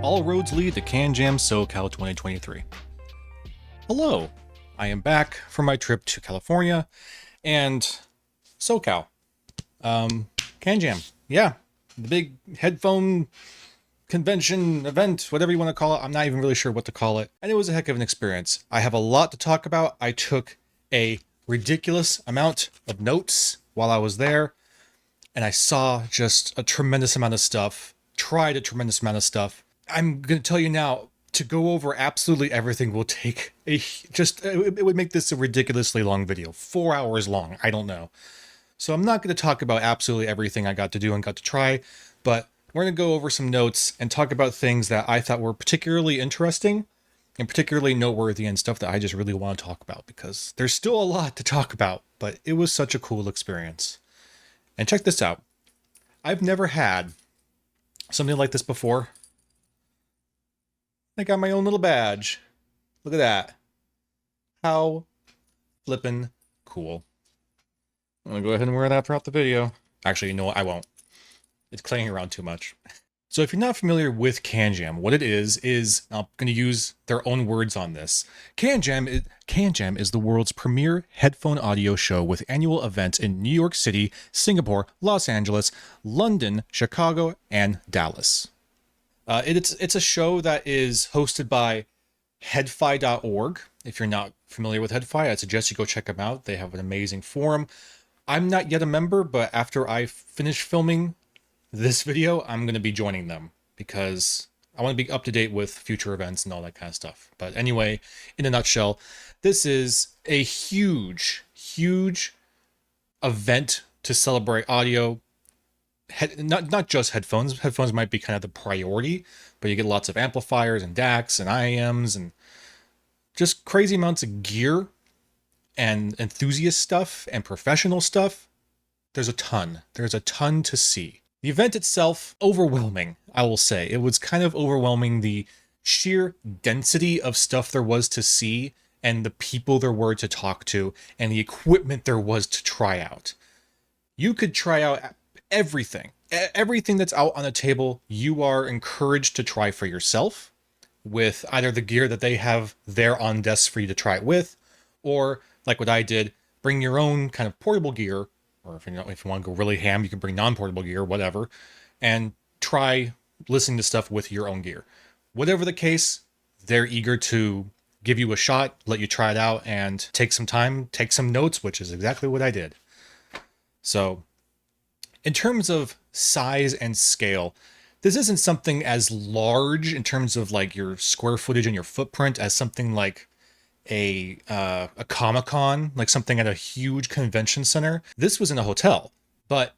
All roads lead to CanJam SoCal 2023. Hello, I am back from my trip to California and SoCal. CanJam, yeah, the big headphone convention event, whatever you want to call it. I'm not even really sure what to call it. And it was a heck of an experience. I have a lot to talk about. I took a ridiculous amount of notes while I was there, and I saw just a tremendous amount of stuff, tried a tremendous amount of stuff. I'm going to tell you now, to go over absolutely everything will take it would make this a ridiculously long video, 4 hours long, I don't know. So I'm not going to talk about absolutely everything I got to do and got to try, but we're going to go over some notes and talk about things that I thought were particularly interesting and particularly noteworthy and stuff that I just really want to talk about because there's still a lot to talk about, but it was such a cool experience. And check this out. I've never had something like this before. I got my own little badge. Look at that. How flippin' cool. I'm going to go ahead and wear that throughout the video. Actually, you know what? I won't. It's clanging around too much. So if you're not familiar with CanJam, what it is I'm going to use their own words on this. CanJam is the world's premier headphone audio show with annual events in New York City, Singapore, Los Angeles, London, Chicago, and Dallas. It's a show that is hosted by headfi.org. If you're not familiar with Headphone, I suggest you go check them out. They have an amazing forum. I'm not yet a member, but after I finish filming this video, I'm going to be joining them because I want to be up to date with future events and all that kind of stuff. But anyway, in a nutshell, this is a huge, huge event to celebrate audio. Not just headphones. Headphones might be kind of the priority, but you get lots of amplifiers and Dacs and IEMs and just crazy amounts of gear and enthusiast stuff and professional stuff. There's a ton. There's a ton to see. The event itself, overwhelming, I will say. It was kind of overwhelming, the sheer density of stuff there was to see and the people there were to talk to and the equipment there was to try out. You could try out everything. Everything that's out on the table, you are encouraged to try for yourself with either the gear that they have there on desks for you to try it with, or like what I did, bring your own kind of portable gear. Or if you want to go really ham, you can bring non-portable gear, whatever, and try listening to stuff with your own gear. Whatever the case, they're eager to give you a shot, let you try it out, and take some time, take some notes, which is exactly what I did. So, in terms of size and scale, this isn't something as large in terms of like your square footage and your footprint as something like a Comic-Con, like something at a huge convention center. This was in a hotel, but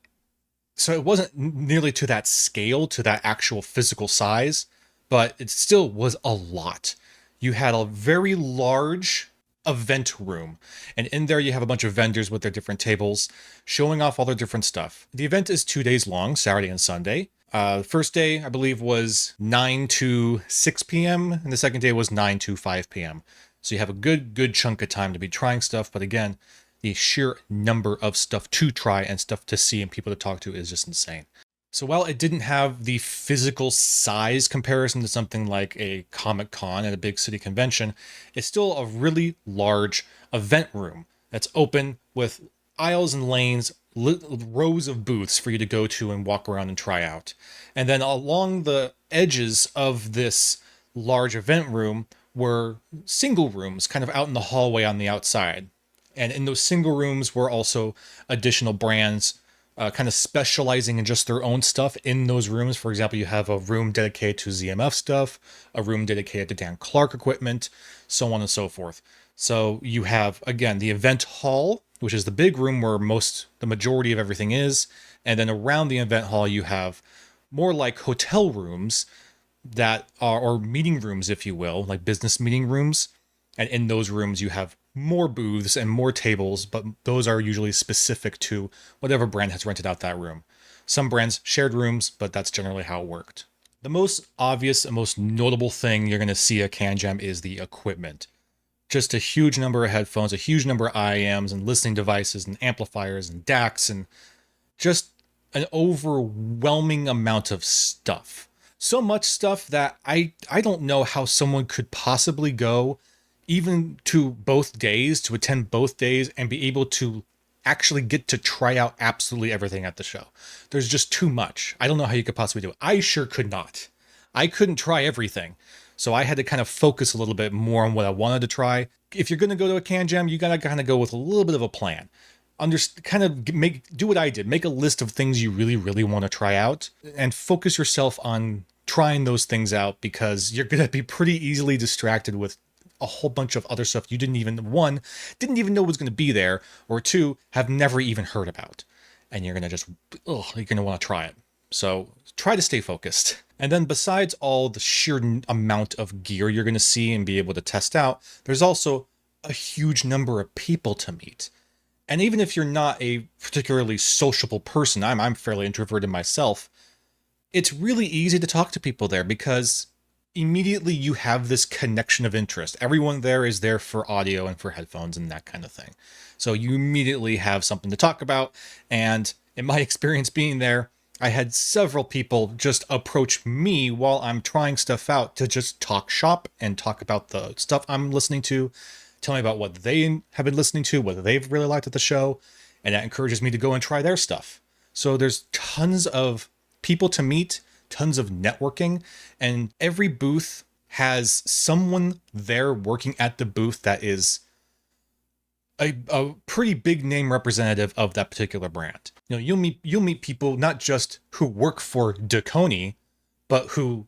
so it wasn't nearly to that scale, to that actual physical size, but it still was a lot. You had a very large event room, and in there you have a bunch of vendors with their different tables showing off all their different stuff. The event is 2 days long, Saturday and Sunday. The first day, I believe, was 9 to 6 p.m., and the second day was 9 to 5 p.m. So you have a good chunk of time to be trying stuff. But again, the sheer number of stuff to try and stuff to see and people to talk to is just insane. So while it didn't have the physical size comparison to something like a Comic-Con at a big city convention, it's still a really large event room that's open with aisles and lanes, rows of booths for you to go to and walk around and try out. And then along the edges of this large event room were single rooms kind of out in the hallway on the outside. And in those single rooms were also additional brands kind of specializing in just their own stuff in those rooms. For example, you have a room dedicated to ZMF stuff, a room dedicated to Dan Clark equipment, so on and so forth. So you have, again, the event hall, which is the big room where the majority of everything is. And then around the event hall, you have more like hotel rooms that are, or meeting rooms, if you will, like business meeting rooms. And in those rooms, you have more booths and more tables, but those are usually specific to whatever brand has rented out that room. Some brands shared rooms, but that's generally how it worked. The most obvious and most notable thing you're going to see at CanJam is the equipment. Just a huge number of headphones, a huge number of IEMs and listening devices and amplifiers and Dacs and just an overwhelming amount of stuff. So much stuff that I don't know how someone could possibly go even to both days, to attend both days, and be able to actually get to try out absolutely everything at the show. There's just too much. I don't know how you could possibly do it. I sure could not. I couldn't try everything. So I had to kind of focus a little bit more on what I wanted to try. If you're going to go to a CanJam, you got to kind of go with a little bit of a plan. Do what I did. Make a list of things you really, really want to try out and focus yourself on trying those things out, because you're going to be pretty easily distracted with a whole bunch of other stuff you didn't even know was going to be there, or two, have never even heard about. And you're going to you're going to want to try it. So try to stay focused. And then besides all the sheer amount of gear you're going to see and be able to test out, there's also a huge number of people to meet. And even if you're not a particularly sociable person, I'm fairly introverted myself, it's really easy to talk to people there because immediately you have this connection of interest. Everyone there is there for audio and for headphones and that kind of thing. So you immediately have something to talk about. And in my experience being there, I had several people just approach me while I'm trying stuff out to just talk shop and talk about the stuff I'm listening to, tell me about what they have been listening to, whether they've really liked at the show, and that encourages me to go and try their stuff. So there's tons of people to meet, tons of networking, and every booth has someone there working at the booth that is a pretty big name representative of that particular brand. You know, you'll meet people not just who work for Dekoni, but who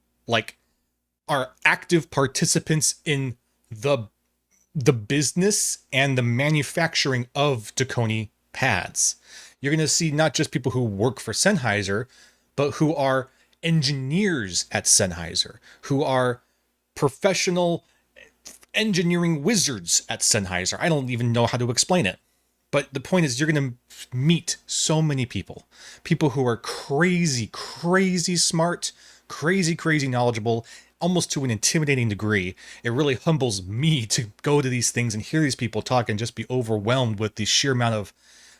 are active participants in the business and the manufacturing of Dekoni pads. You're going to see not just people who work for Sennheiser, but who are engineers at Sennheiser, who are professional engineering wizards at Sennheiser. I don't even know how to explain it. But the point is, you're going to meet so many people who are crazy, crazy smart, crazy, crazy knowledgeable, almost to an intimidating degree. It really humbles me to go to these things and hear these people talk and just be overwhelmed with the sheer amount of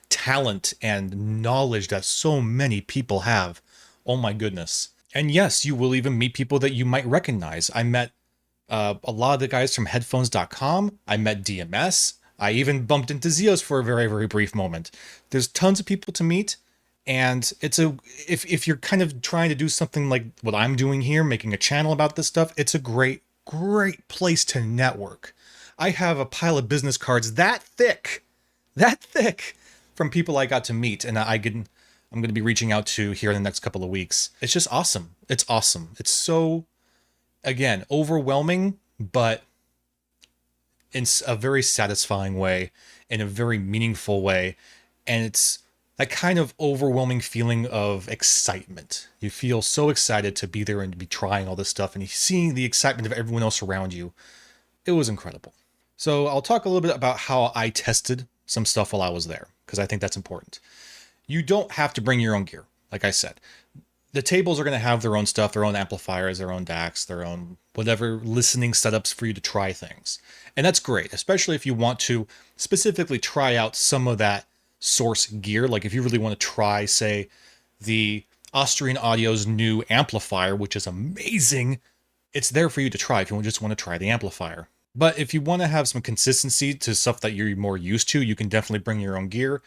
talent and knowledge that so many people have. Oh my goodness. And yes, you will even meet people that you might recognize. I met a lot of the guys from headphones.com. I met DMS. I even bumped into Zeos for a very, very brief moment. There's tons of people to meet. And if you're kind of trying to do something like what I'm doing here, making a channel about this stuff, it's a great, great place to network. I have a pile of business cards that thick from people I got to meet, and I'm going to be reaching out to here in the next couple of weeks. It's just awesome. It's awesome. It's so, again, overwhelming, but in a very satisfying way, in a very meaningful way. And it's that kind of overwhelming feeling of excitement. You feel so excited to be there and to be trying all this stuff and seeing the excitement of everyone else around you. It was incredible. So I'll talk a little bit about how I tested some stuff while I was there, because I think that's important. You don't have to bring your own gear. Like I said, the tables are going to have their own stuff, their own amplifiers, their own Dacs, their own whatever listening setups for you to try things. And that's great, especially if you want to specifically try out some of that source gear. Like if you really want to try, say, the Austrian Audio's new amplifier, which is amazing, it's there for you to try if you just want to try the amplifier. But if you want to have some consistency to stuff that you're more used to, you can definitely bring your own gear.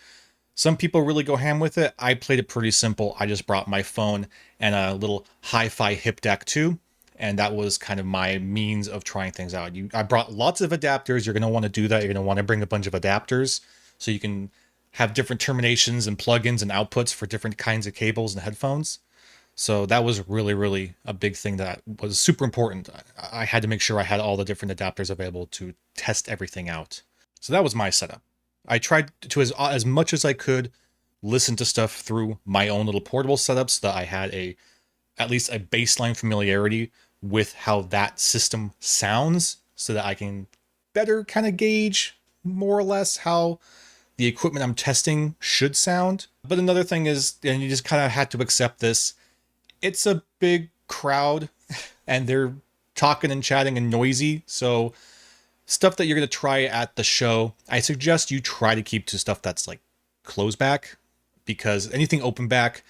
Some people really go ham with it. I played it pretty simple. I just brought my phone and a little hi-fi hip deck too, and that was kind of my means of trying things out. I brought lots of adapters. You're going to want to do that. You're going to want to bring a bunch of adapters so you can have different terminations and plugins and outputs for different kinds of cables and headphones. So that was really, really a big thing that was super important. I had to make sure I had all the different adapters available to test everything out. So that was my setup. I tried to, as much as I could, listen to stuff through my own little portable setup so that I had at least a baseline familiarity with how that system sounds, so that I can better kind of gauge more or less how the equipment I'm testing should sound. But another thing is, and you just kind of had to accept this, it's a big crowd and they're talking and chatting and noisy. So stuff that you're going to try at the show, I suggest you try to keep to stuff that's like closed back, because anything open back,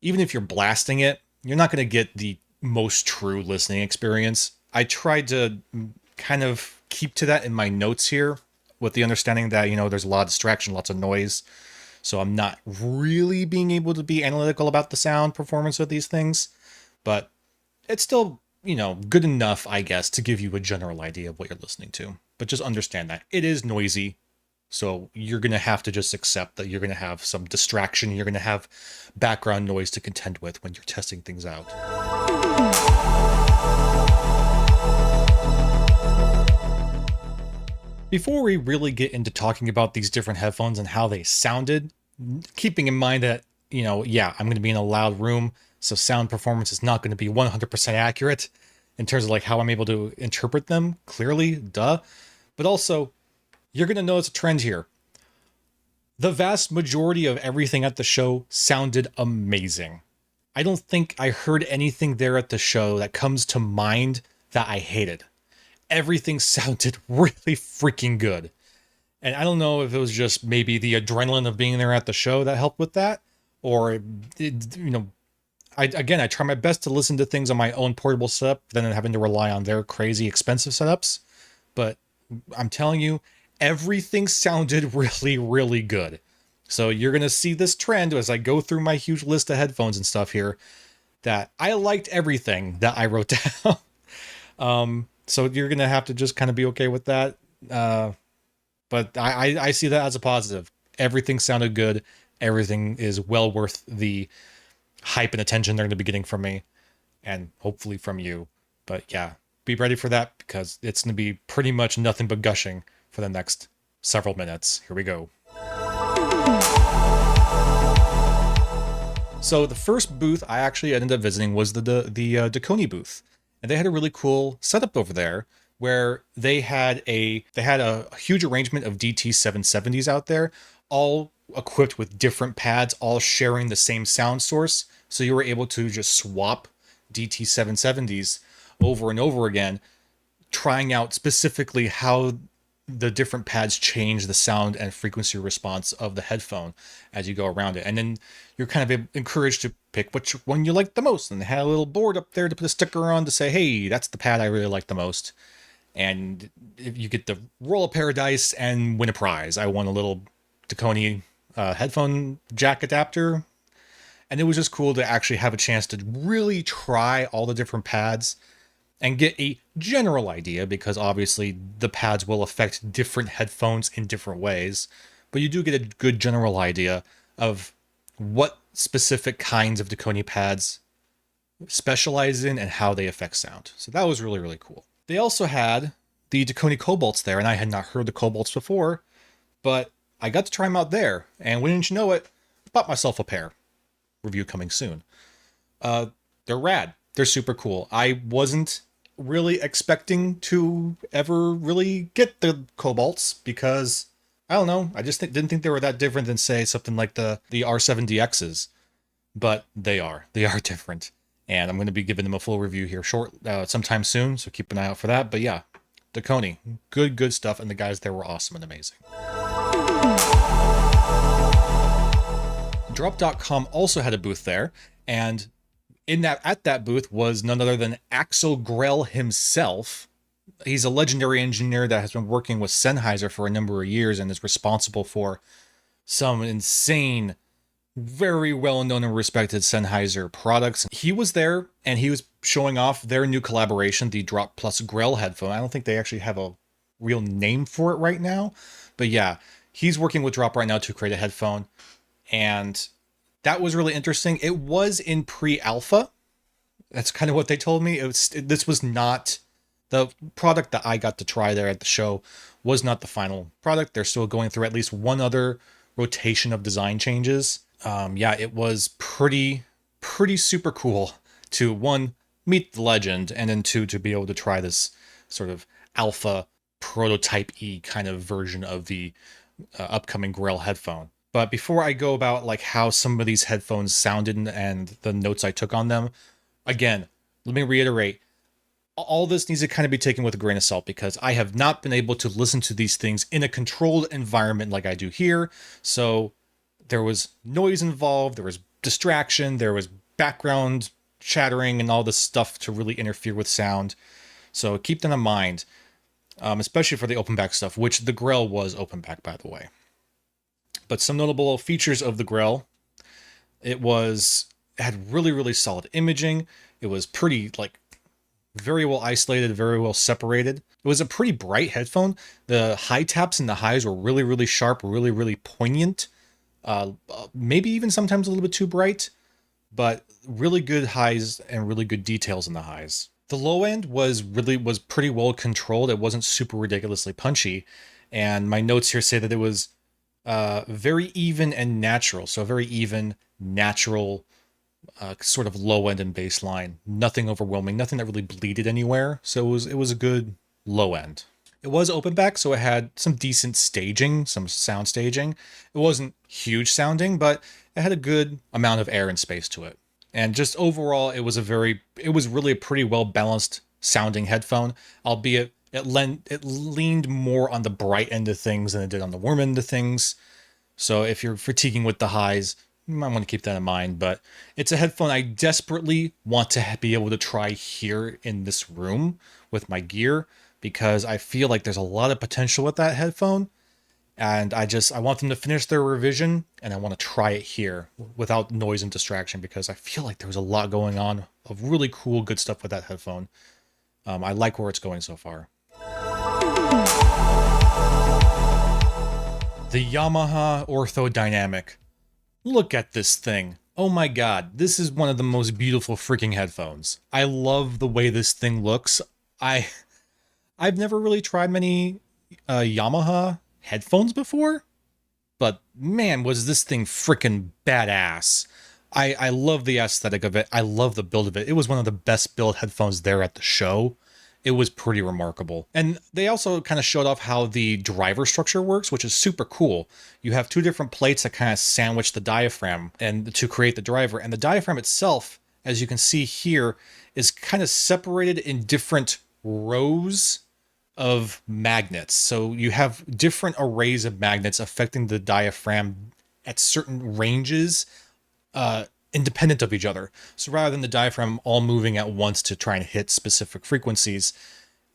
even if you're blasting it, you're not going to get the most true listening experience. I tried to kind of keep to that in my notes here with the understanding that, you know, there's a lot of distraction, lots of noise. So I'm not really being able to be analytical about the sound performance of these things, but it's still, you know, good enough, I guess, to give you a general idea of what you're listening to. But just understand that it is noisy. So you're going to have to just accept that you're going to have some distraction. You're going to have background noise to contend with when you're testing things out. Before we really get into talking about these different headphones and how they sounded, keeping in mind that, you know, yeah, I'm going to be in a loud room, so sound performance is not going to be 100% accurate in terms of like how I'm able to interpret them, clearly, duh. But also, you're going to notice a trend here. The vast majority of everything at the show sounded amazing. I don't think I heard anything there at the show that comes to mind that I hated. Everything sounded really freaking good. And I don't know if it was just maybe the adrenaline of being there at the show that helped with that, or, you know, I try my best to listen to things on my own portable setup than having to rely on their crazy expensive setups. But I'm telling you, everything sounded really, really good. So you're going to see this trend as I go through my huge list of headphones and stuff here, that I liked everything that I wrote down. So you're going to have to just kind of be okay with that. But I see that as a positive. Everything sounded good. Everything is well worth the hype and attention they're going to be getting from me, and hopefully from you. But yeah, be ready for that, because it's going to be pretty much nothing but gushing for the next several minutes. Here we go. So the first booth I actually ended up visiting was the Dekoni booth, and they had a really cool setup over there where they had a huge arrangement of DT770s out there, all equipped with different pads, all sharing the same sound source. So you were able to just swap DT770s over and over again, trying out specifically how the different pads change the sound and frequency response of the headphone as you go around it. And then you're kind of encouraged to pick which one you like the most. And they had a little board up there to put a sticker on to say, hey, that's the pad I really like the most. And you get the roll of paradise and win a prize. I won a little Dekoni headphone jack adapter. And it was just cool to actually have a chance to really try all the different pads and get a general idea, because obviously the pads will affect different headphones in different ways, but you do get a good general idea of what specific kinds of Dekoni pads specialize in and how they affect sound. So that was really, really cool. They also had the Dekoni Cobalts there, and I had not heard the Cobalts before, but I got to try them out there, and wouldn't you know it, bought myself a pair. Review coming soon. They're rad. They're super cool. I wasn't really expecting to ever really get the Cobalts, because I don't know, I just didn't think they were that different than, say, something like the R7DXs, but they are different, and I'm going to be giving them a full review here sometime soon, so keep an eye out for that. But yeah, Dekoni, good stuff, and the guys there were awesome and amazing. Drop.com also had a booth there, and at that booth was none other than Axel Grell himself. He's a legendary engineer that has been working with Sennheiser for a number of years and is responsible for some insane, very well-known and respected Sennheiser products. He was there, and he was showing off their new collaboration, the Drop Plus Grell headphone. I don't think they actually have a real name for it right now, but yeah, he's working with Drop right now to create a headphone, and that was really interesting. It was in pre-alpha. That's kind of what they told me. This was not the product that I got to try there at the show, was not the final product. They're still going through at least one other rotation of design changes. Yeah, it was pretty super cool to, one, meet the legend, and then two, to be able to try this sort of alpha prototype-y kind of version of the upcoming Grell headphone. But before I go about like how some of these headphones sounded and the notes I took on them, again, let me reiterate, all this needs to kind of be taken with a grain of salt, because I have not been able to listen to these things in a controlled environment like I do here. So there was noise involved, there was distraction, there was background chattering and all this stuff to really interfere with sound. So keep that in mind, especially for the open back stuff, which the Grell was open back, by the way. But some notable features of the Grell, it had really, really solid imaging. It was pretty, like, very well isolated, very well separated. It was a pretty bright headphone. The high taps and the highs were really, really sharp, really, really poignant. Maybe even sometimes a little bit too bright, but really good highs and really good details in the highs. The low end was pretty well controlled. It wasn't super ridiculously punchy. And my notes here say that it was very even and natural. So a very even, natural sort of low end and baseline. Nothing overwhelming, nothing that really bleeded anywhere. So it was a good low end. It was open back, so it had some decent staging, some sound staging. It wasn't huge sounding, but it had a good amount of air and space to it. And just overall, it was really a pretty well balanced sounding headphone, albeit it leaned more on the bright end of things than it did on the warm end of things. So if you're fatiguing with the highs, you might want to keep that in mind. But it's a headphone I desperately want to be able to try here in this room with my gear, because I feel like there's a lot of potential with that headphone. And I want them to finish their revision, and I want to try it here without noise and distraction, because I feel like there was a lot going on of really cool, good stuff with that headphone. I like where it's going so far. The Yamaha Ortho Dynamic. Look at this thing. Oh my god, this is one of the most beautiful freaking headphones. I love the way this thing looks. I've never really tried many Yamaha headphones before, but man, was this thing freaking badass. I love the aesthetic of it. I love the build of it. It was one of the best built headphones there at the show. It was pretty remarkable. And they also kind of showed off how the driver structure works, which is super cool. You have two different plates that kind of sandwich the diaphragm and to create the driver. And the diaphragm itself, as you can see here, is kind of separated in different rows of magnets. So you have different arrays of magnets affecting the diaphragm at certain ranges, independent of each other. So rather than the diaphragm all moving at once to try and hit specific frequencies,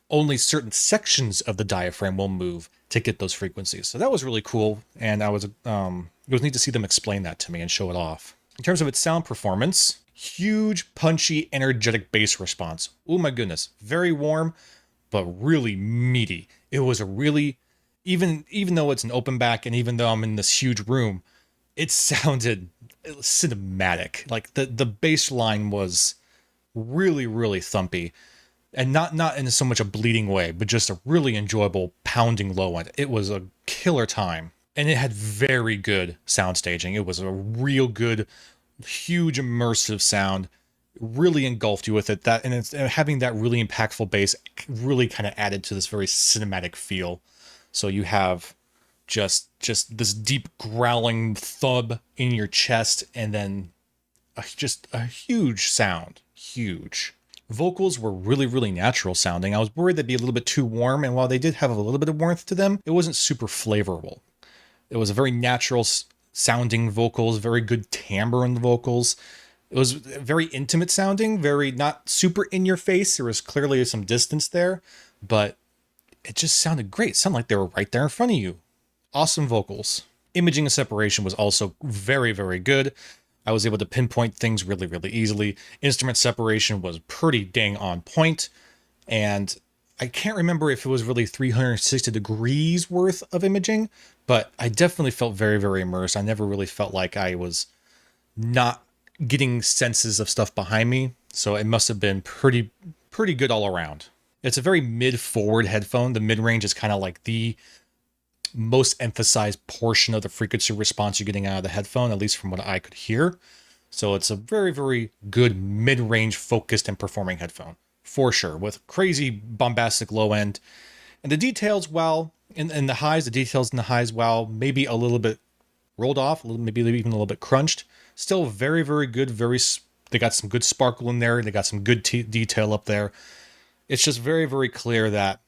only certain sections of the diaphragm will move to get those frequencies. So that was really cool, and it was neat to see them explain that to me and show it off. In terms of its sound performance, huge, punchy, energetic bass response. Oh my goodness, very warm, but really meaty. It was a really, even though it's an open back and even though I'm in this huge room, it sounded cinematic. Like the bass line was really, really thumpy, and not in so much a bleeding way, but just a really enjoyable pounding low end. It was a killer time, and it had very good sound staging. It was a real good, huge immersive sound. Really engulfed you with it. And having that really impactful bass really kind of added to this very cinematic feel. So you have just this deep growling thud in your chest, and then just a huge sound. Huge. Vocals were really, really natural sounding. I was worried they'd be a little bit too warm, and while they did have a little bit of warmth to them, it wasn't super flavorful. It was a very natural sounding vocals, very good timbre in the vocals. It was very intimate sounding, very not super in your face. There was clearly some distance there, but it just sounded great. It sounded like they were right there in front of you. Awesome vocals. Imaging and separation was also very, very good. I was able to pinpoint things really, really easily. Instrument separation was pretty dang on point. And I can't remember if it was really 360 degrees worth of imaging, but I definitely felt very, very immersed. I never really felt like I was not getting senses of stuff behind me. So it must have been pretty good all around. It's a very mid-forward headphone. The mid-range is kind of like the most emphasized portion of the frequency response you're getting out of the headphone, at least from what I could hear. So it's a very, very good mid-range focused and performing headphone, for sure, with crazy bombastic low end. And the details, while in the highs, the details in the highs, while maybe a little bit rolled off, maybe even a little bit crunched, still very, very good. They got some good sparkle in there. They got some good detail up there. It's just very, very clear that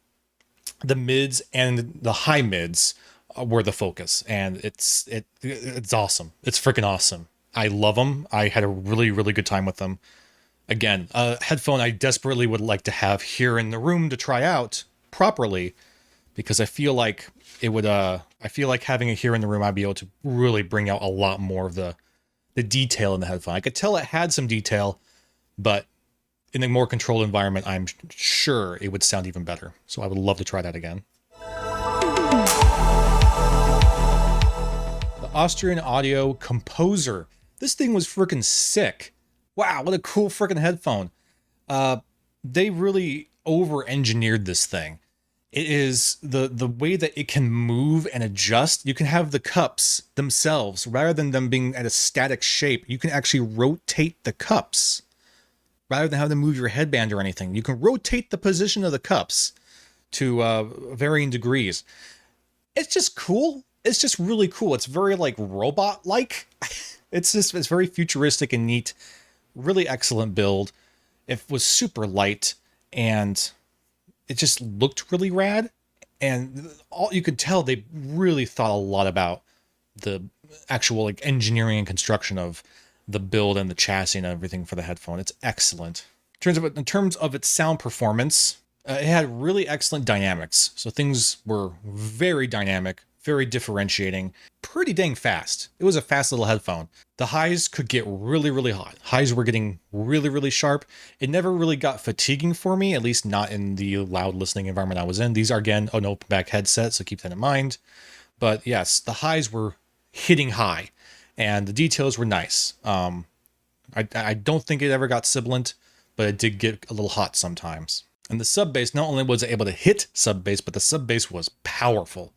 the mids and the high mids were the focus, and it's awesome. It's freaking awesome. I love them. I had a really, really good time with them. Again, a headphone I desperately would like to have here in the room to try out properly, because I feel like it would, I feel like having it here in the room, I'd be able to really bring out a lot more of the detail in the headphone. I could tell it had some detail, but in a more controlled environment, I'm sure it would sound even better. So I would love to try that again. The Austrian Audio Composer. This thing was freaking sick. Wow, what a cool freaking headphone. They really over-engineered this thing. It is the way that it can move and adjust. You can have the cups themselves, rather than them being at a static shape, you can actually rotate the cups. Rather than having to move your headband or anything, you can rotate the position of the cups to varying degrees. It's just cool. It's just really cool. It's very like robot-like. It's very futuristic and neat. Really excellent build. It was super light and it just looked really rad. And all you could tell, they really thought a lot about the actual like engineering and construction of the build and the chassis and everything for the headphone. It's excellent. In terms of its sound performance, it had really excellent dynamics. So things were very dynamic, very differentiating, pretty dang fast. It was a fast little headphone. The highs could get really, really hot. Highs were getting really, really sharp. It never really got fatiguing for me, at least not in the loud listening environment I was in. These are, again, an open back headset, so keep that in mind. But yes, the highs were hitting high, and the details were nice. I don't think it ever got sibilant, but it did get a little hot sometimes. And the sub bass, not only was it able to hit sub bass, but the sub bass was powerful.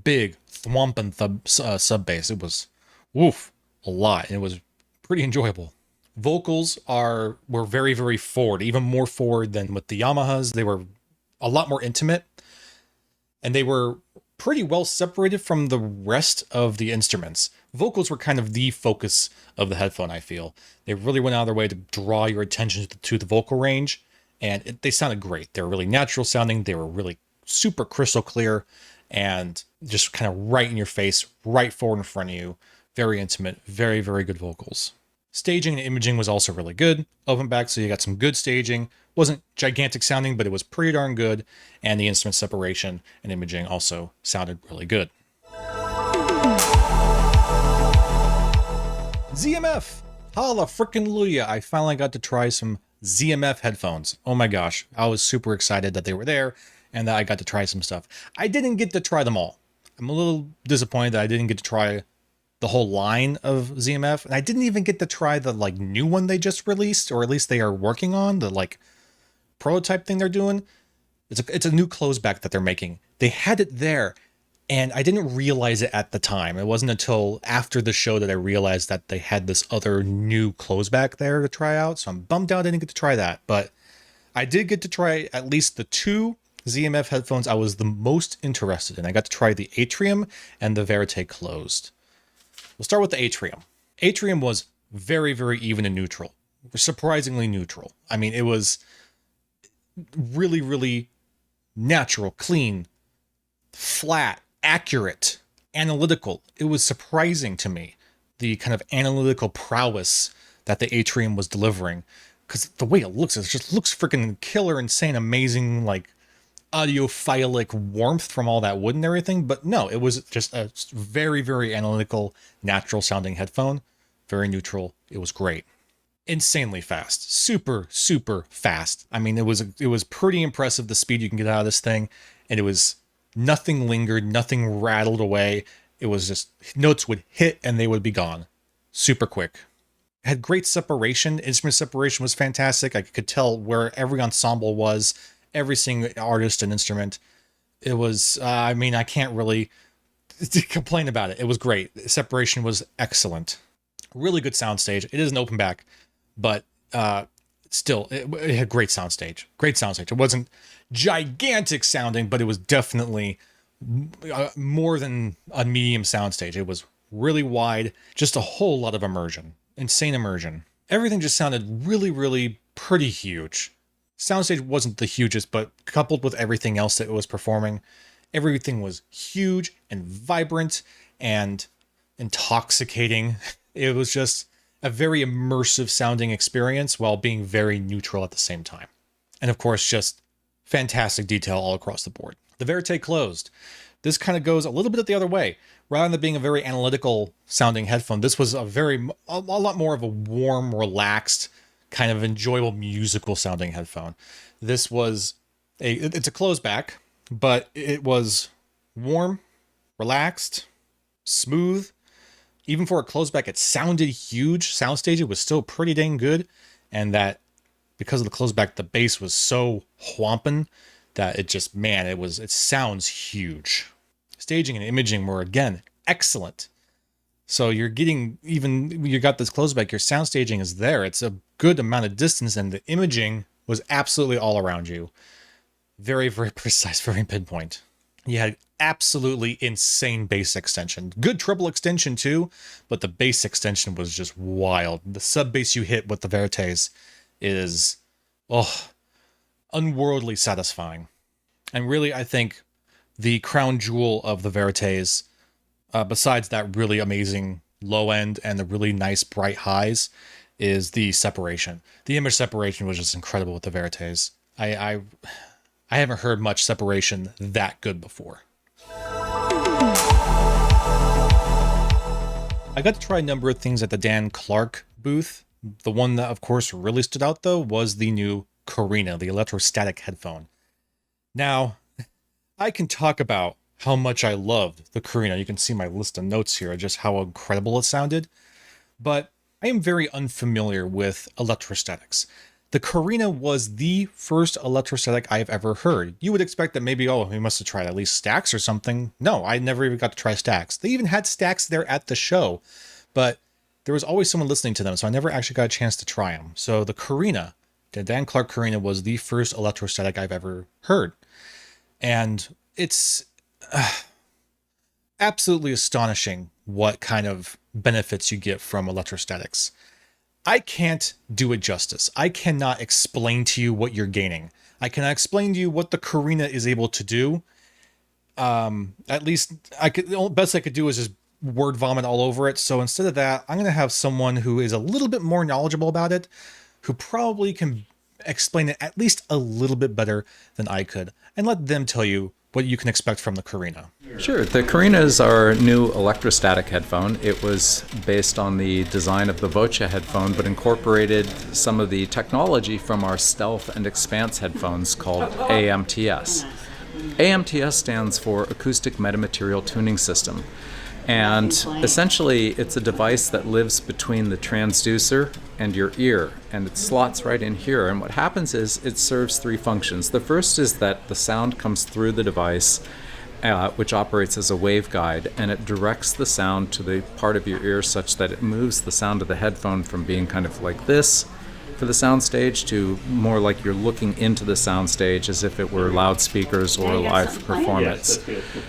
Big, thwomping sub bass. It was, woof, a lot. And it was pretty enjoyable. Vocals were very, very forward, even more forward than with the Yamahas. They were a lot more intimate, and they were pretty well separated from the rest of the instruments. Vocals were kind of the focus of the headphone, I feel. They really went out of their way to draw your attention to the vocal range, and they sounded great. They were really natural sounding. They were really super crystal clear and just kind of right in your face, right forward in front of you. Very intimate, very, very good vocals. Staging and imaging was also really good. Open back, so you got some good staging. Wasn't gigantic sounding, but it was pretty darn good. And the instrument separation and imaging also sounded really good. ZMF! Holla frickin' Luya! I finally got to try some ZMF headphones. Oh my gosh, I was super excited that they were there and that I got to try some stuff. I didn't get to try them all. I'm a little disappointed that I didn't get to try the whole line of ZMF, and I didn't even get to try the like new one they just released, or at least they are working on, the like prototype thing they're doing. It's a new closeback that they're making. They had it there, and I didn't realize it at the time. It wasn't until after the show that I realized that they had this other new closeback there to try out. So I'm bummed out I didn't get to try that, but I did get to try at least the two ZMF headphones I was the most interested in. I got to try the Atrium and the Verite closed. We'll start with the Atrium. Atrium was very, very even and neutral. Surprisingly neutral. I mean, it was really, really natural, clean, flat, accurate, analytical. It was surprising to me, the kind of analytical prowess that the Atrium was delivering. Because the way it just looks freaking killer, insane, amazing, like audiophilic warmth from all that wood and everything. But no, it was just a very, very analytical, natural sounding headphone. Very neutral. It was great. Insanely fast. Super, super fast. I mean, it was pretty impressive the speed you can get out of this thing. And it was nothing lingered, nothing rattled away. It was just notes would hit and they would be gone. Super quick. It had great separation. Instrument separation was fantastic. I could tell where every ensemble was. Every single artist and instrument. It was, I mean, I can't really complain about it. It was great. The separation was excellent. Really good soundstage. It is an open back, but still, it had great soundstage. Great soundstage. It wasn't gigantic sounding, but it was definitely more than a medium soundstage. It was really wide, just a whole lot of immersion. Insane immersion. Everything just sounded really, really pretty huge. Soundstage wasn't the hugest, but coupled with everything else that it was performing, everything was huge and vibrant and intoxicating. It was just a very immersive sounding experience while being very neutral at the same time. And of course, just fantastic detail all across the board. The Verite closed. This kind of goes a little bit the other way. Rather than being a very analytical sounding headphone, this was a lot more of a warm, relaxed, kind of enjoyable musical sounding headphone. This was it's a closed back, but it was warm, relaxed, smooth. Even for a closed back, it sounded huge. Soundstage, it was still pretty dang good. And that because of the closed back, the bass was so whomping that it just, man, it sounds huge. Staging and imaging were, again, excellent. So you're getting, even you got this closed back, your sound staging is there. It's a good amount of distance, and the imaging was absolutely all around you. Very, very precise, very pinpoint. You had absolutely insane bass extension. Good treble extension too, but the bass extension was just wild. The sub bass you hit with the Verites is, unworldly satisfying. And really, I think the crown jewel of the Verites, besides that really amazing low end and the really nice bright highs, is the separation. The image separation was just incredible with the Verites. I haven't heard much separation that good before. I got to try a number of things at the Dan Clark booth. The one that, of course, really stood out, though, was the new Corina, the electrostatic headphone. Now, I can talk about how much I loved the Corina. You can see my list of notes here, just how incredible it sounded. But I am very unfamiliar with electrostatics. The Corina was the first electrostatic I've ever heard. You would expect that maybe, we must have tried at least Dacs or something. No, I never even got to try Dacs. They even had Dacs there at the show, but there was always someone listening to them, so I never actually got a chance to try them. So the Corina, the Dan Clark Corina, was the first electrostatic I've ever heard. And it's absolutely astonishing what kind of benefits you get from electrostatics. I can't do it justice. I cannot explain to you what you're gaining. I cannot explain to you what the Corina is able to do. At least the best I could do is just word vomit all over it. So instead of that, I'm going to have someone who is a little bit more knowledgeable about it, who probably can explain it at least a little bit better than I could, and let them tell you what you can expect from the Corina. Sure. The Corina is our new electrostatic headphone. It was based on the design of the Voce headphone, but incorporated some of the technology from our Stealth and Expanse headphones called AMTS. AMTS stands for Acoustic Metamaterial Tuning System. And essentially, it's a device that lives between the transducer and your ear, and it slots right in here. And what happens is it serves three functions. The first is that the sound comes through the device, which operates as a waveguide, and it directs the sound to the part of your ear such that it moves the sound of the headphone from being kind of like this for the soundstage to more like you're looking into the soundstage as if it were loudspeakers or a live performance.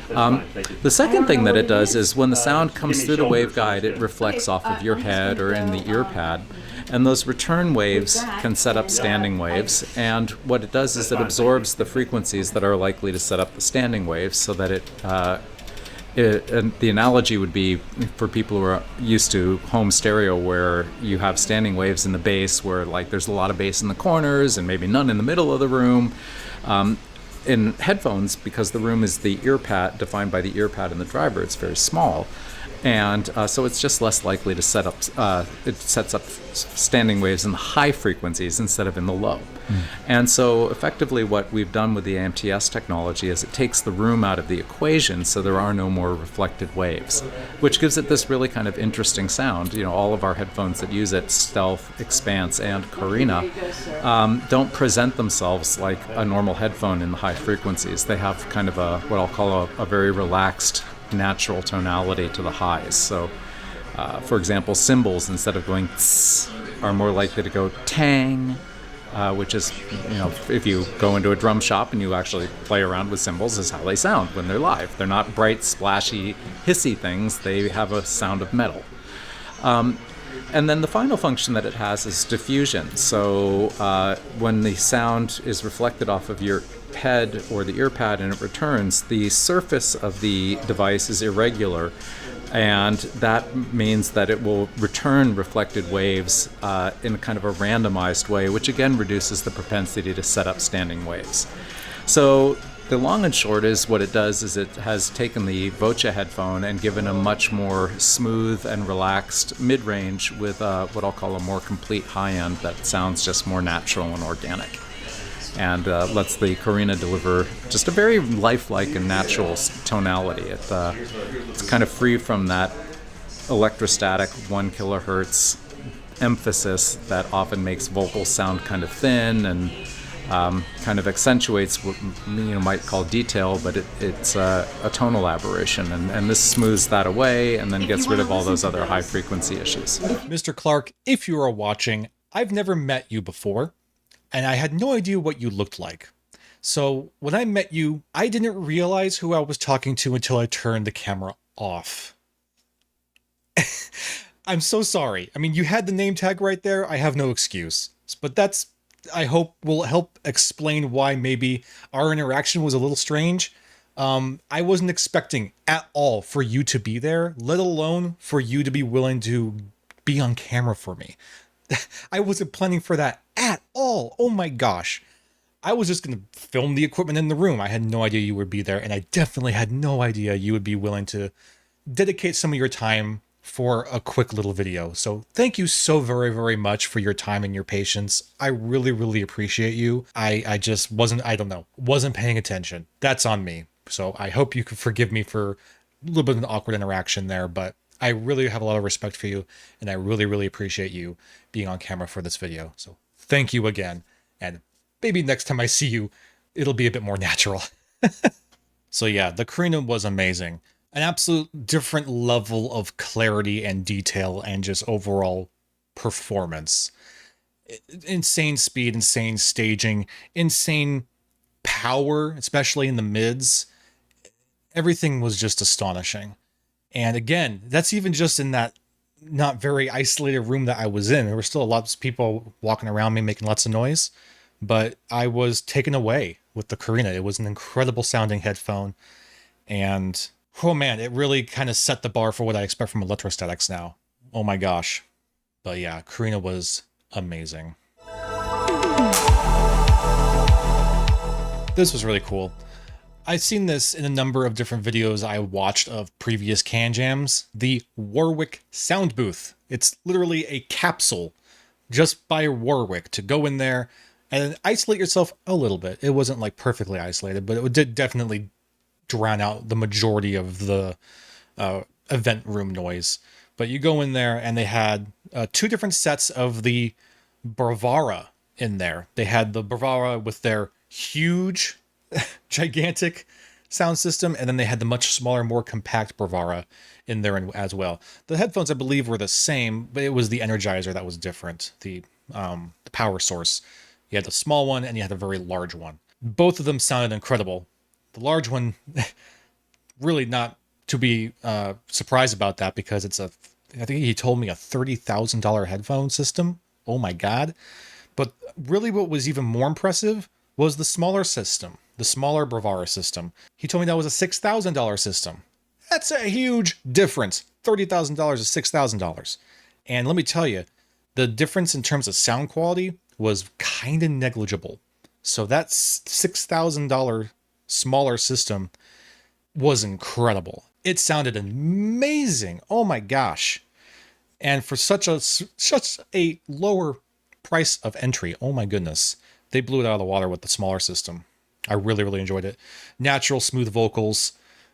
The second thing that it does is when the sound comes through the waveguide, it reflects off of your head or in the ear pad. And those return waves can set up standing waves, and what it does is it absorbs the frequencies that are likely to set up the standing waves so that and the analogy would be for people who are used to home stereo where you have standing waves in the bass where like there's a lot of bass in the corners and maybe none in the middle of the room. In headphones, because the room is the ear pad, defined by the ear pad in the driver, it's very small. And so it's just less likely to set up, it sets up standing waves in the high frequencies instead of in the low. And so effectively what we've done with the AMTS technology is it takes the room out of the equation so there are no more reflected waves, which gives it this really kind of interesting sound. You know, all of our headphones that use it, Stealth, Expanse, and Corina, don't present themselves like a normal headphone in the high frequencies. They have kind of what I'll call a very relaxed, natural tonality to the highs. So, for example, cymbals, instead of going tss, are more likely to go tang, which is, if you go into a drum shop and you actually play around with cymbals, is how they sound when they're live. They're not bright, splashy, hissy things. They have a sound of metal. And then the final function that it has is diffusion. So when the sound is reflected off of your head or the ear pad and it returns, the surface of the device is irregular And that means that it will return reflected waves in kind of a randomized way, which again reduces the propensity to set up standing waves. So the long and short is what it does is it has taken the Voce headphone and given a much more smooth and relaxed mid-range with what I'll call a more complete high-end that sounds just more natural and organic, and lets the Corina deliver just a very lifelike and natural tonality. It's kind of free from that electrostatic 1 kilohertz emphasis that often makes vocals sound kind of thin and kind of accentuates what you might call detail, but it's a tonal aberration, and this smooths that away and then gets rid of all those other high frequency issues. Mr. Clark, if you are watching, I've never met you before, and I had no idea what you looked like. So when I met you, I didn't realize who I was talking to until I turned the camera off. I'm so sorry. I mean, you had the name tag right there. I have no excuse, but that's, I hope, will help explain why maybe our interaction was a little strange. I wasn't expecting at all for you to be there, let alone for you to be willing to be on camera for me. I wasn't planning for that at all. Oh my gosh. I was just going to film the equipment in the room. I had no idea you would be there, and I definitely had no idea you would be willing to dedicate some of your time for a quick little video. So thank you so very, very much for your time and your patience. I really, really appreciate you. I just wasn't paying attention. That's on me. So I hope you can forgive me for a little bit of an awkward interaction there, but I really have a lot of respect for you, and I really, really appreciate you being on camera for this video. So thank you again, and maybe next time I see you, it'll be a bit more natural. So yeah, the Corina was amazing. An absolute different level of clarity and detail and just overall performance. Insane speed, insane staging, insane power, especially in the mids. Everything was just astonishing. And again, that's even just in that not very isolated room that I was in. There were still lots of people walking around me making lots of noise, but I was taken away with the Corina. It was an incredible sounding headphone, and oh man, it really kind of set the bar for what I expect from electrostatics now. Oh my gosh. But yeah, Corina was amazing. This was really cool. I've seen this in a number of different videos I watched of previous CanJams. The Warwick sound booth. It's literally a capsule just by Warwick to go in there and isolate yourself a little bit. It wasn't like perfectly isolated, but it did definitely drown out the majority of the event room noise. But you go in there and they had 2 different sets of the Bravura in there. They had the Bravura with their huge, gigantic sound system, and then they had the much smaller, more compact Bravura in there as well. The headphones, I believe, were the same, but it was the Energizer that was different, the power source. You had the small one and you had a very large one. Both of them sounded incredible. The large one, really not to be surprised about that, because it's I think he told me a $30,000 headphone system. Oh my God. But really what was even more impressive was the smaller system, the smaller Bravura system. He told me that was a $6,000 system. That's a huge difference. $30,000 to $6,000. And let me tell you, the difference in terms of sound quality was kind of negligible. So that $6,000 smaller system was incredible. It sounded amazing. Oh my gosh. And for such a lower price of entry, oh my goodness, they blew it out of the water with the smaller system. I really, really enjoyed it. Natural, smooth vocals,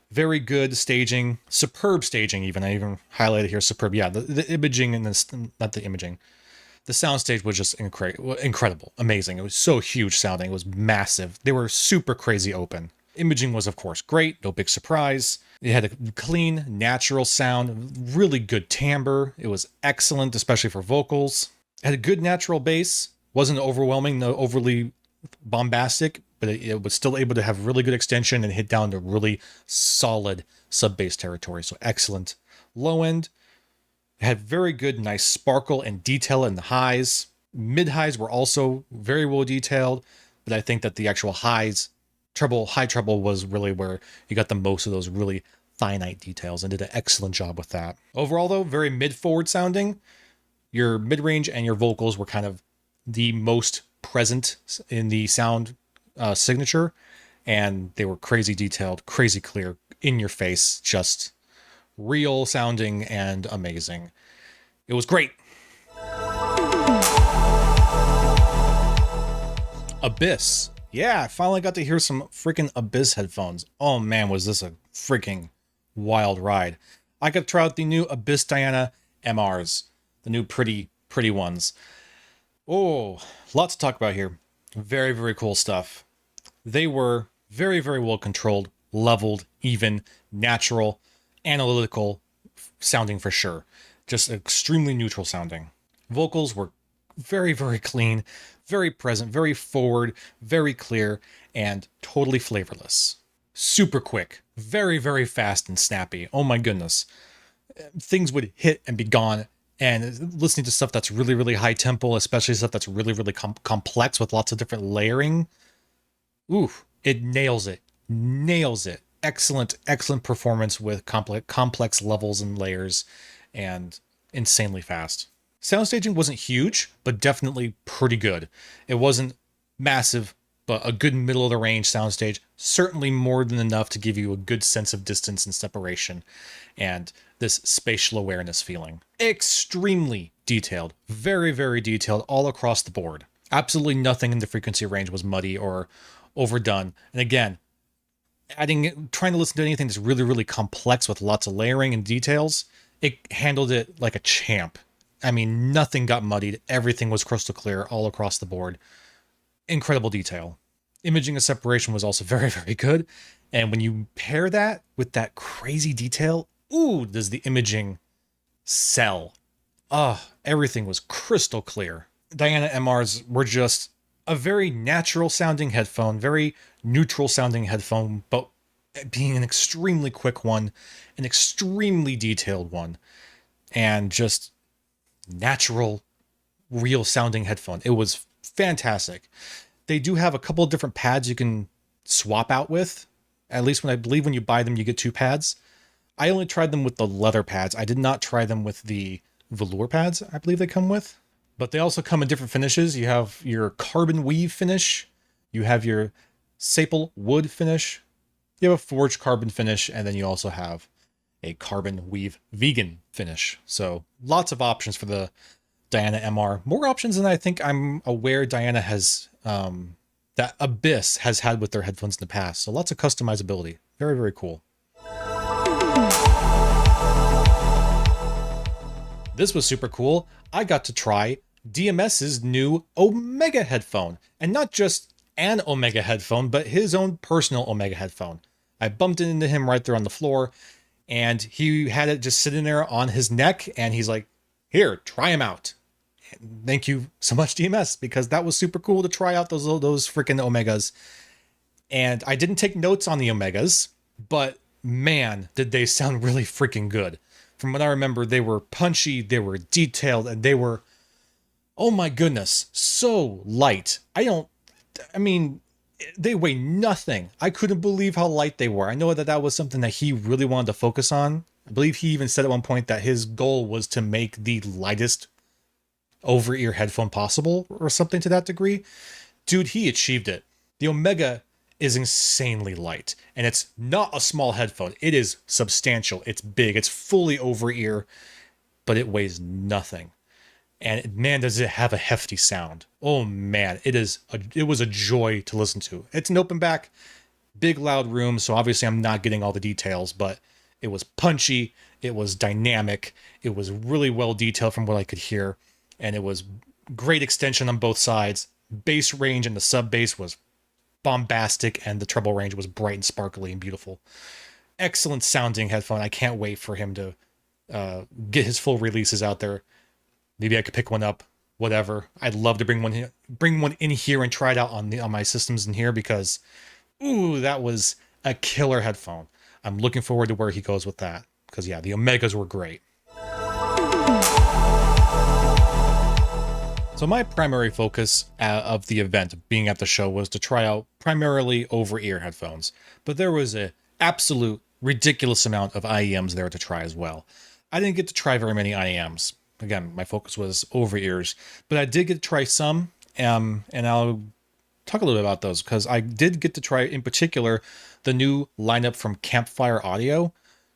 very good staging, superb staging even. I even highlighted here superb. Yeah, the imaging and not the imaging. The soundstage was just incredible, amazing. It was so huge sounding. It was massive. They were super crazy open. Imaging was, of course, great. No big surprise. It had a clean, natural sound, really good timbre. It was excellent, especially for vocals. It had a good natural bass. Wasn't overwhelming, no overly bombastic, but it was still able to have really good extension and hit down to really solid sub-bass territory. So excellent. Low end. It had very good, nice sparkle and detail in the highs. Mid-highs were also very well detailed, but I think that the actual high treble was really where you got the most of those really finite details and did an excellent job with that. Overall, though, very mid-forward sounding. Your mid-range and your vocals were kind of the most present in the sound signature, and they were crazy detailed, crazy clear, in your face, just real sounding and amazing. It was great. Abyss. Yeah, I finally got to hear some freaking Abyss headphones. Oh man, was this a freaking wild ride. I got to try out the new Abyss Diana MRs, the new pretty ones. Oh, lots to talk about here. Very, very cool stuff. They were very, very well controlled, leveled, even, natural, analytical sounding for sure. Just extremely neutral sounding. Vocals were very, very clean, very present, very forward, very clear, and totally flavorless. Super quick, very, very fast and snappy. Oh my goodness. Things would hit and be gone. And listening to stuff that's really, really high tempo, especially stuff that's really, really complex with lots of different layering, ooh, it nails it. Nails it. Excellent, excellent performance with complex levels and layers, and insanely fast. Soundstaging wasn't huge, but definitely pretty good. It wasn't massive, but a good middle of the range soundstage. Certainly more than enough to give you a good sense of distance and separation, and this spatial awareness feeling. Extremely detailed, very, very detailed all across the board. Absolutely nothing in the frequency range was muddy or overdone. And again, trying to listen to anything that's really, really complex with lots of layering and details, it handled it like a champ. I mean, nothing got muddied. Everything was crystal clear all across the board. Incredible detail. Imaging and separation was also very, very good. And when you pair that with that crazy detail, ooh, does the imaging sell. Everything was crystal clear. Diana MRs were just a very natural sounding headphone, very neutral sounding headphone, but being an extremely quick one, an extremely detailed one, and just natural, real sounding headphone. It was fantastic. They do have a couple of different pads you can swap out with. At least I believe when you buy them, you get 2 pads. I only tried them with the leather pads. I did not try them with the velour pads, I believe they come with. But they also come in different finishes. You have your carbon weave finish. You have your sable wood finish. You have a forged carbon finish. And then you also have a carbon weave vegan finish. So lots of options for the Diana MR. More options than I think I'm aware Diana has, that Abyss has had with their headphones in the past. So lots of customizability. Very, very cool. This was super cool. I got to try DMS's new Omega headphone, and not just an Omega headphone, but his own personal Omega headphone. I bumped into him right there on the floor, and he had it just sitting there on his neck, and he's like, here, try him out. And thank you so much, DMS, because that was super cool to try out those freaking Omegas. And I didn't take notes on the Omegas, but man, did they sound really freaking good. From what I remember, they were punchy, they were detailed, and they were, oh my goodness, so light. I mean, they weigh nothing. I couldn't believe how light they were. I know that was something that he really wanted to focus on. I believe he even said at one point that his goal was to make the lightest over-ear headphone possible, or something to that degree. Dude, he achieved it. The Omega is insanely light, and it's not a small headphone. It is substantial. It's big. It's fully over-ear, but it weighs nothing. And man, does it have a hefty sound. Oh man, it was a joy to listen to. It's an open back, big loud room, so obviously I'm not getting all the details, but it was punchy, it was dynamic, it was really well detailed from what I could hear, and it was great extension on both sides. Bass range and the sub bass was bombastic, and the treble range was bright and sparkly and beautiful. Excellent sounding headphone. I can't wait for him to get his full releases out there. Maybe I could pick one up, whatever. I'd love to bring one in here and try it out on my systems in here, because ooh, that was a killer headphone. I'm looking forward to where he goes with that, because yeah, the Omegas were great. So my primary focus of the event, being at the show, was to try out primarily over-ear headphones. But there was an absolute ridiculous amount of IEMs there to try as well. I didn't get to try very many IEMs. Again, my focus was over ears, but I did get to try some, and I'll talk a little bit about those because I did get to try, in particular, the new lineup from Campfire Audio.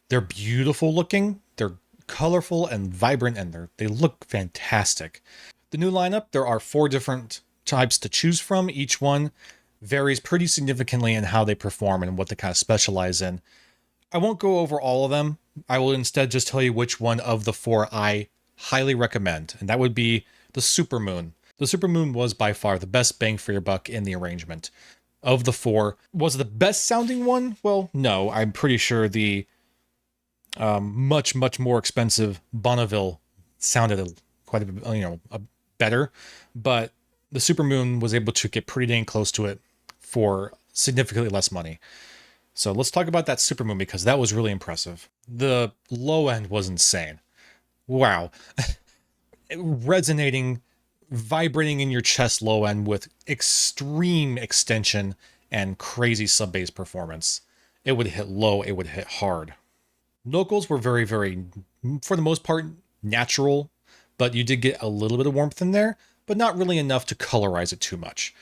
They're beautiful looking, they're colorful and vibrant, and they look fantastic. The new lineup, there are 4 different types to choose from. Each one varies pretty significantly in how they perform and what they kind of specialize in. I won't go over all of them. I will instead just tell you which one of the 4 I highly recommend, and that would be the Supermoon. The Supermoon was by far the best bang for your buck in the arrangement. Of the 4, was it the best sounding one? Well, no. I'm pretty sure the much more expensive Bonneville sounded quite a bit, better, but the Supermoon was able to get pretty dang close to it for significantly less money. So let's talk about that Supermoon because that was really impressive. The low end was insane. Wow. Resonating, vibrating in your chest low end with extreme extension and crazy sub bass performance. It would hit low, it would hit hard. Locals were very, for the most part, natural, but you did get a little bit of warmth in there, but not really enough to colorize it too much.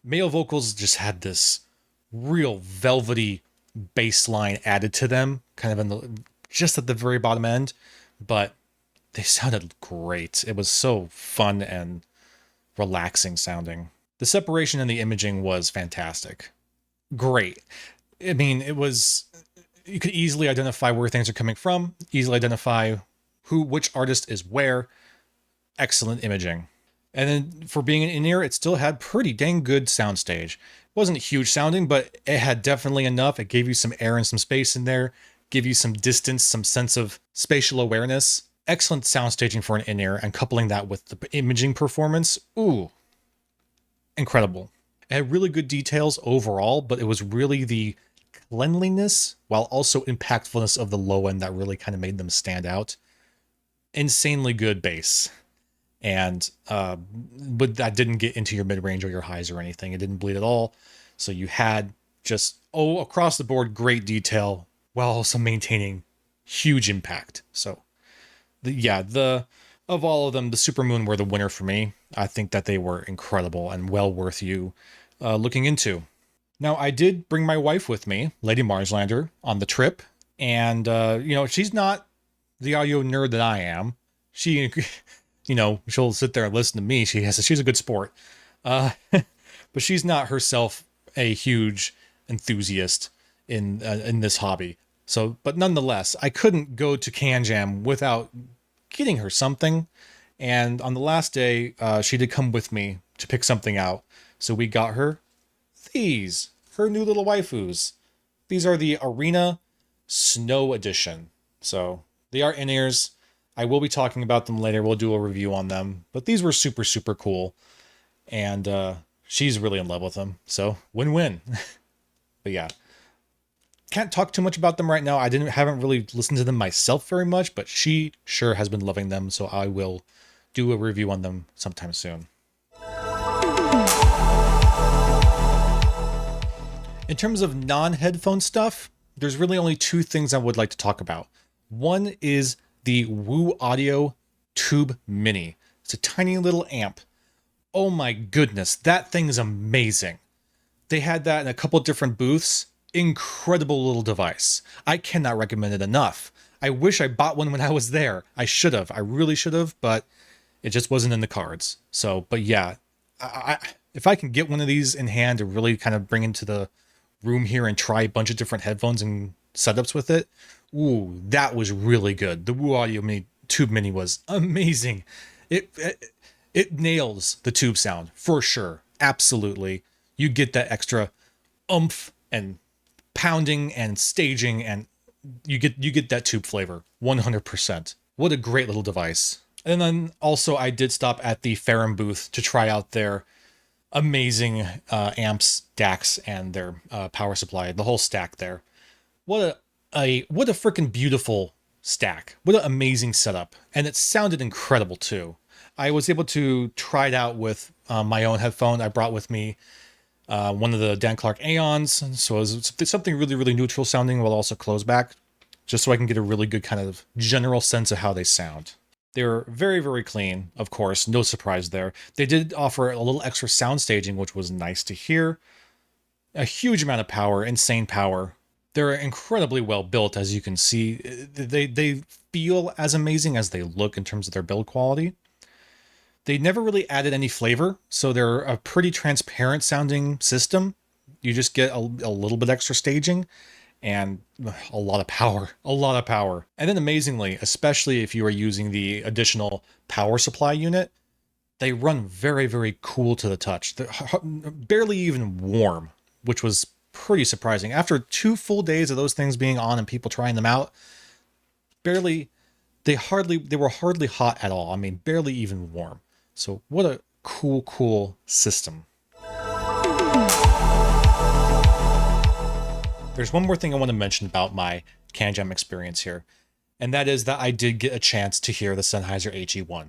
Male vocals just had this real velvety bass line added to them, kind of just at the very bottom end, but they sounded great. It was so fun and relaxing sounding. The separation and the imaging was fantastic. Great. I mean, you could easily identify where things are coming from, easily identify which artist is where. Excellent imaging. And then for being an in-ear, it still had pretty dang good soundstage. It wasn't huge sounding, but it had definitely enough. It gave you some air and some space in there, give you some distance, some sense of spatial awareness. Excellent sound staging for an in-ear, and coupling that with the imaging performance, ooh, incredible. It had really good details overall, but it was really the cleanliness while also impactfulness of the low end that really kind of made them stand out. Insanely good bass. And but that didn't get into your mid-range or your highs or anything. It didn't bleed at all. So you had just, across the board, great detail while also maintaining huge impact. So of all of them, the Supermoon were the winner for me. I think that they were incredible and well worth you looking into. Now, I did bring my wife with me, Lady Marslander, on the trip. And, she's not the audio nerd that I am. She, she'll sit there and listen to me. She's a good sport. But she's not herself a huge enthusiast in this hobby. So, but nonetheless, I couldn't go to CanJam without getting her something. And on the last day, she did come with me to pick something out. So we got her her new little waifus. These are the Arena Snow Edition. So they are in-ears. I will be talking about them later. We'll do a review on them. But these were super, super cool. And she's really in love with them. So win-win. But yeah. Can't talk too much about them right now. I haven't really listened to them myself very much, but she sure has been loving them. So I will do a review on them sometime soon. In terms of non-headphone stuff, there's really only 2 things I would like to talk about. One is the Woo Audio Tube Mini. It's a tiny little amp. Oh my goodness, that thing is amazing. They had that in a couple different booths. Incredible little device. I cannot recommend it enough. I wish I bought one when I was there. I should have. I really should have, but it just wasn't in the cards. So, but yeah, if I can get one of these in hand to really kind of bring into the room here and try a bunch of different headphones and setups with it, ooh, that was really good. The Woo Audio Tube Mini was amazing. It nails the tube sound for sure. Absolutely. You get that extra oomph and pounding and staging, and you get that tube flavor 100%. What a great little device. And then also I did stop at the Ferrum booth to try out their amazing amps, Dacs, and their power supply, the whole stack there. What a freaking beautiful stack. What an amazing setup. And it sounded incredible too. I was able to try it out with my own headphone I brought with me one of the Dan Clark Aeons. So it was something really, really neutral sounding while also closed back, just so I can get a really good kind of general sense of how they sound. They're very, very clean, of course, no surprise there. They did offer a little extra sound staging, which was nice to hear. A huge amount of power, insane power. They're incredibly well built, as you can see. They feel as amazing as they look in terms of their build quality. They never really added any flavor, so they're a pretty transparent sounding system. You just get a little bit extra staging and a lot of power, And then amazingly, especially if you are using the additional power supply unit, they run very, very cool to the touch. They're barely even warm, which was pretty surprising. After 2 full days of those things being on and people trying them out, they were hardly hot at all. I mean, barely even warm. So what a cool system. There's one more thing I want to mention about my CanJam experience here, and that is that I did get a chance to hear the Sennheiser HE1.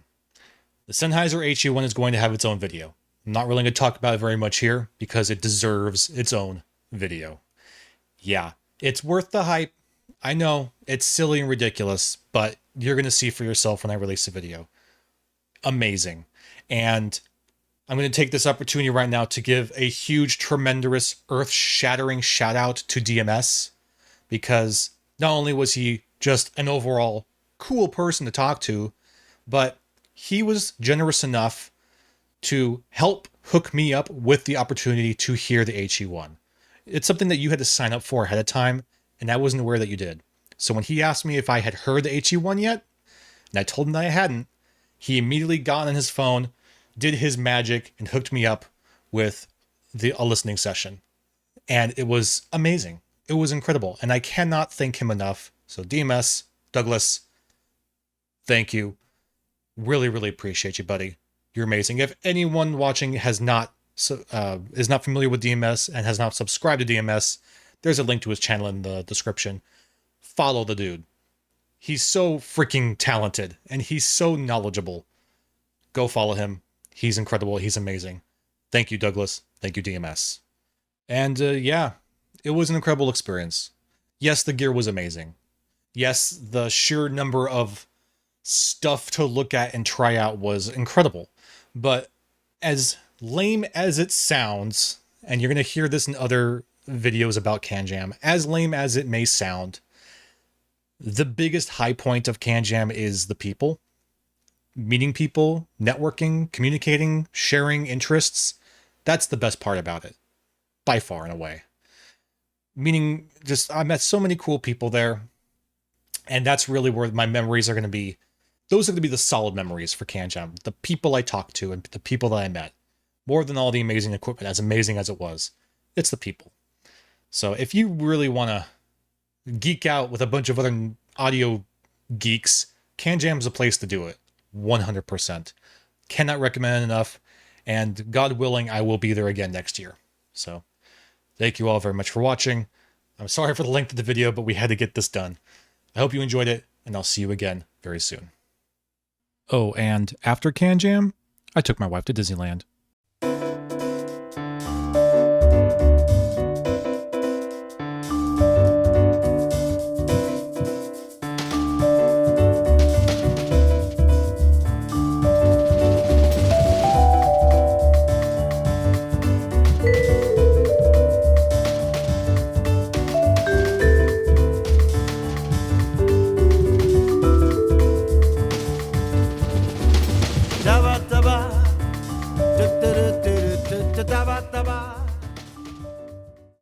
The Sennheiser HE1 is going to have its own video. I'm not really going to talk about it very much here because it deserves its own video. Yeah, it's worth the hype. I know, it's silly and ridiculous, but you're going to see for yourself when I release the video. Amazing. And I'm going to take this opportunity right now to give a huge, tremendous, earth-shattering shout-out to DMS, because not only was he just an overall cool person to talk to, but he was generous enough to help hook me up with the opportunity to hear the HE1. It's something that you had to sign up for ahead of time, and I wasn't aware that you did. So when he asked me if I had heard the HE1 yet, and I told him that I hadn't, he immediately got on his phone, did his magic, and hooked me up with a listening session. And it was amazing. It was incredible. And I cannot thank him enough. So DMS, Douglas, thank you. Really, really appreciate you, buddy. You're amazing. If anyone watching is not familiar with DMS and has not subscribed to DMS, there's a link to his channel in the description. Follow the dude. He's so freaking talented and he's so knowledgeable. Go follow him. He's incredible. He's amazing. Thank you, Douglas. Thank you, DMS. And yeah, it was an incredible experience. Yes, the gear was amazing. Yes, the sheer number of stuff to look at and try out was incredible. But as lame as it sounds, and you're going to hear this in other videos about CanJam, as lame as it may sound, the biggest high point of CanJam is the people. Meeting people, networking, communicating, sharing interests. That's the best part about it. By far and away. Meaning, I met so many cool people there. And that's really where my memories are going to be. Those are going to be the solid memories for CanJam. The people I talked to and the people that I met. More than all the amazing equipment, as amazing as it was. It's the people. So if you really want to geek out with a bunch of other audio geeks, CanJam's a place to do it. 100%. Cannot recommend it enough. And God willing, I will be there again next year. So thank you all very much for watching. I'm sorry for the length of the video, but we had to get this done. I hope you enjoyed it, and I'll see you again very soon. Oh, and after CanJam, I took my wife to Disneyland.